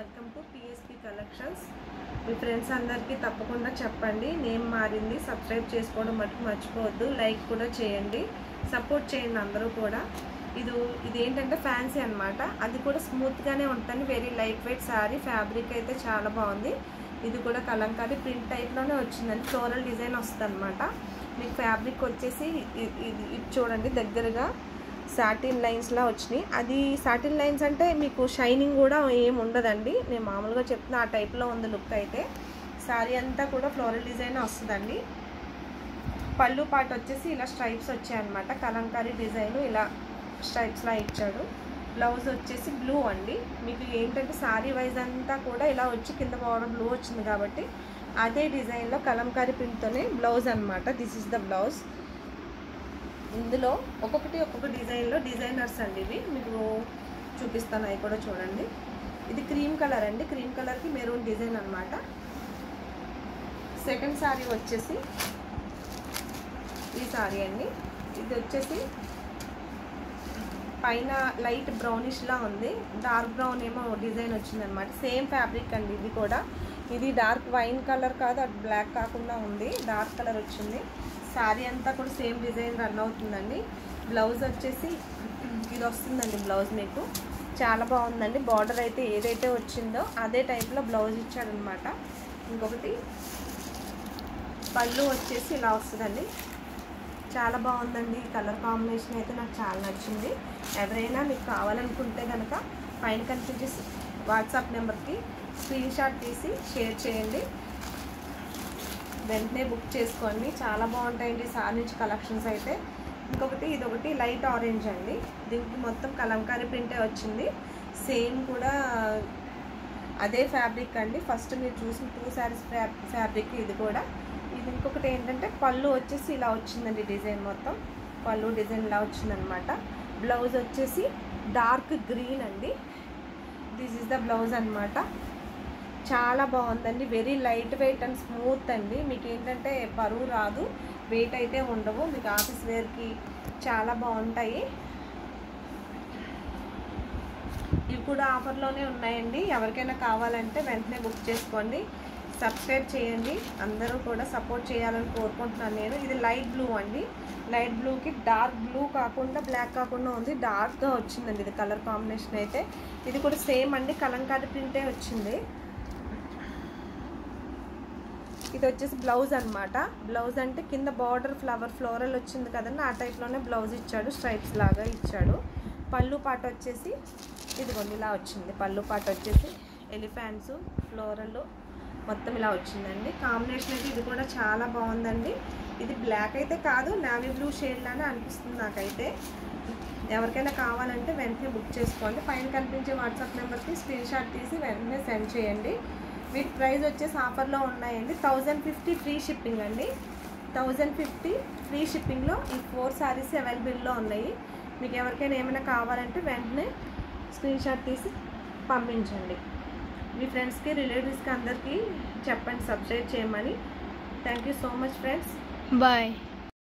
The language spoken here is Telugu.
Welcome to PSP collections. Me friends అందరికీ తప్పకుండా చెప్పండి, నేమ్ మారింది, సబ్స్క్రైబ్ చేసుకోవడం మటుకు మర్చిపోవద్దు, లైక్ కూడా చేయండి, సపోర్ట్ చేయండి అందరూ కూడా. ఇది ఏంటంటే ఫ్యాన్సీ అనమాట, అది కూడా స్మూత్గానే ఉంటుంది, very light weight sari, fabric అయితే చాలా బాగుంది. ఇది కూడా కలంకారీ ప్రింట్ టైప్లోనే వచ్చిందండి, ఫ్లోరల్ డిజైన్ వస్తుంది అనమాట. మీకు ఫ్యాబ్రిక్ వచ్చేసి ఇది చూడండి, దగ్గరగా సాటిన్ లైన్స్లా వచ్చినాయి. అది సాటిన్ లైన్స్ అంటే మీకు షైనింగ్ కూడా ఏం ఉండదండి, నేను మామూలుగా చెప్తున్నా, ఆ టైప్లో ఉంది లుక్. అయితే శారీ అంతా కూడా ఫ్లోరల్ డిజైన్ వస్తుందండి. పళ్ళు పాటు వచ్చేసి ఇలా స్ట్రైప్స్ వచ్చాయన్నమాట, కలంకారీ డిజైన్ ఇలా స్ట్రైప్స్లా ఇచ్చాడు. బ్లౌజ్ వచ్చేసి బ్లూ అండి. మీకు ఏంటంటే శారీ వైజ్ అంతా కూడా ఇలా వచ్చి కింద బార్డర్ బ్లూ వచ్చింది కాబట్టి అదే డిజైన్లో కలంకారీ ప్రింట్తోనే బ్లౌజ్ అనమాట. This is the blouse. ఇందులో ఒక్కొక్క డిజైన్లో డిజైనర్స్ అండి, ఇవి మీకు చూపిస్తాను, అవి కూడా చూడండి. ఇది క్రీమ్ కలర్ అండి, క్రీమ్ కలర్కి మెరూన్ డిజైన్ అనమాట. సెకండ్ శారీ వచ్చేసి ఈ శారీ అండి. ఇది వచ్చేసి పైన లైట్ బ్రౌనిష్లా ఉంది, డార్క్ బ్రౌన్ ఏమో డిజైన్ వచ్చిందనమాట. సేమ్ ఫ్యాబ్రిక్ అండి ఇది కూడా. ఇది డార్క్ వైన్ కలర్ కాదు, అది బ్లాక్ కాకుండా ఉంది, డార్క్ కలర్ వచ్చింది. శారీ అంతా కూడా సేమ్ డిజైన్ రన్ అవుతుందండి. బ్లౌజ్ వచ్చేసి ఇది వస్తుందండి బ్లౌజ్, మీకు చాలా బాగుందండి. బార్డర్ అయితే ఏదైతే వచ్చిందో అదే టైప్లో బ్లౌజ్ ఇచ్చాడనమాట. ఇంకొకటి పళ్ళు వచ్చేసి ఇలా వస్తుందండి, చాలా బాగుందండి. ఈ కలర్ కాంబినేషన్ అయితే నాకు చాలా నచ్చింది. ఎవరైనా మీకు కావాలనుకుంటే కనుక పైన కనిపించే వాట్సాప్ నెంబర్కి స్క్రీన్ షాట్ తీసి షేర్ చేయండి, వెంటనే బుక్ చేసుకోండి. చాలా బాగుంటాయండి సారీ నుంచి కలెక్షన్స్ అయితే. ఇంకొకటి ఇదొకటి లైట్ ఆరెంజ్ అండి, దీనికి మొత్తం కలంకారీ ప్రింటే వచ్చింది. సేమ్ కూడా అదే ఫ్యాబ్రిక్ అండి, ఫస్ట్ మీరు చూసిన 2 శారీస్ ఫ్యాబ్రిక్ ఇది కూడా. ఇది ఇంకొకటి ఏంటంటే పళ్ళు వచ్చేసి ఇలా వచ్చిందండి, డిజైన్ మొత్తం పళ్ళు డిజైన్ ఇలా వచ్చిందనమాట. బ్లౌజ్ వచ్చేసి డార్క్ గ్రీన్ అండి, దిస్ ఈజ్ ద బ్లౌజ్ అనమాట. చాలా బాగుందండి, very light weight and smooth అండి. మీకు ఏంటంటే బరువు రాదు, వెయిట్ అయితే ఉండవు, మీకు ఆఫీస్ వేర్కి చాలా బాగుంటాయి. ఇవి కూడా ఆఫర్లోనే ఉన్నాయండి, ఎవరికైనా కావాలంటే వెంటనే బుక్ చేసుకోండి, సబ్స్క్రైబ్ చేయండి, అందరూ కూడా సపోర్ట్ చేయాలని కోరుకుంటున్నాను నేను. ఇది లైట్ బ్లూ అండి, లైట్ బ్లూకి డార్క్ బ్లూ కాకుండా బ్లాక్ కాకుండా ఉంది, డార్క్గా వచ్చిందండి ఇది కలర్ కాంబినేషన్ అయితే. ఇది కూడా సేమ్ అండి, కలంకారీ ప్రింటే వచ్చింది. ఇది వచ్చేసి బ్లౌజ్ అనమాట. బ్లౌజ్ అంటే కింద బార్డర్ ఫ్లోరల్ వచ్చింది కదండి, ఆ టైప్లోనే బ్లౌజ్ ఇచ్చాడు, స్ట్రైప్స్ లాగా ఇచ్చాడు. పళ్ళు పాట వచ్చేసి ఇదిగోండి ఇలా వచ్చింది, పళ్ళు పాట వచ్చేసి ఎలిఫెంట్స్ ఫ్లోరల్ మొత్తం ఇలా వచ్చిందండి. కాంబినేషన్ అయితే ఇది కూడా చాలా బాగుందండి. ఇది బ్లాక్ అయితే కాదు, నావీ బ్లూ షేడ్ లానే అనిపిస్తుంది నాకైతే. ఎవరికైనా కావాలంటే వెంటనే బుక్ చేసుకోండి, పైన కనిపించే వాట్సాప్ నెంబర్కి స్క్రీన్ షాట్ తీసి వెంటనే సెండ్ చేయండి. వీటి ప్రైస్ వచ్చేసి ఆఫర్లో ఉన్నాయండి, 1050 ఫ్రీ షిప్పింగ్ అండి. 1050 ఫ్రీ షిప్పింగ్లో ఈ 4 శారీస్ అవైలబుల్లో ఉన్నాయి. మీకు ఎవరికైనా ఏమైనా కావాలంటే వెంటనే స్క్రీన్ షాట్ తీసి పంపించండి. మీ ఫ్రెండ్స్కి రిలేటివ్స్కి అందరికీ చెప్పండి సబ్స్క్రైబ్ చేయమని. Thank you so much friends, bye.